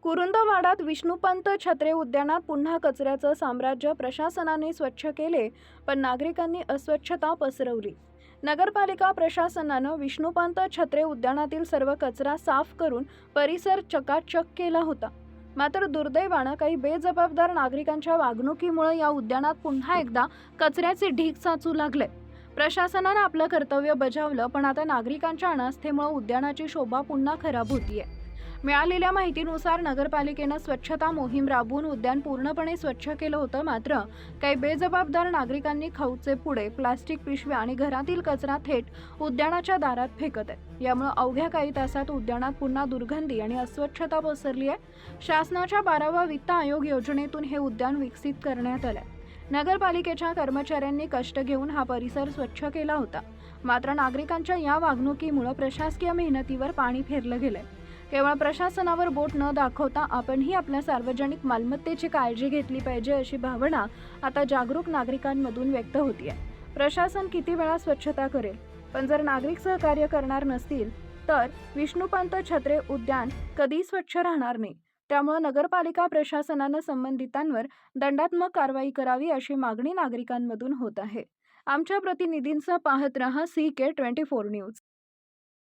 कुरुंदवाडात विष्णुपंत छत्रे उद्यानात पुन्हा कचऱ्याचं साम्राज्य. प्रशासनाने स्वच्छ केले, पण नागरिकांनी अस्वच्छता पसरवली. नगरपालिका प्रशासनानं विष्णुपंत छत्रे उद्यानातील सर्व कचरा साफ करून परिसर चकाचक केला होता. मात्र दुर्दैवानं काही बेजबाबदार नागरिकांच्या वागणुकीमुळे या उद्यानात पुन्हा एकदा कचऱ्याचे ढीग साचू लागले. प्रशासनानं आपलं कर्तव्य बजावलं, पण आता नागरिकांच्या अनास्थेमुळे उद्यानाची शोभा पुन्हा खराब होतीये. मिळालेल्या माहितीनुसार नगरपालिकेनं स्वच्छता मोहीम राबवून उद्यान पूर्णपणे स्वच्छ केलं होतं. मात्र काही बेजबाबदार नागरिकांनी खाऊचे पुडे, प्लास्टिक पिशव्या आणि घरातील कचरा थेट उद्यानाच्या दारात फेकत आहेत. यामुळे अवघ्या काही तासात उद्यानात पुन्हा दुर्गंधी आणि अस्वच्छता पसरली आहे. शासनाच्या 12व्या वित्त आयोग योजनेतून हे उद्यान विकसित करण्यात आलंय. नगरपालिकेच्या कर्मचाऱ्यांनी कष्ट घेऊन हा परिसर स्वच्छ केला होता. मात्र नागरिकांच्या या वागणुकीमुळे प्रशासकीय मेहनतीवर पाणी फेरलं गेलंय. केवळ प्रशासनावर बोट न दाखवता आपणही आपल्या सार्वजनिक मालमत्तेची काळजी घेतली पाहिजे, अशी भावना आता जागरूक नागरिकांमधून व्यक्त होतीये. प्रशासन किती वेळा स्वच्छता करेल, पण जर नागरिक सहकार्य करणार नसतील तर विष्णुपंत छत्रे उद्यान कधी स्वच्छ राहणार नाही. त्यामुळे नगरपालिका प्रशासनानं संबंधितांवर दंडात्मक कारवाई करावी, अशी मागणी नागरिकांमधून होत आहे. आमच्या प्रतिनिधींचं पाहत रहा CK24 न्यूज.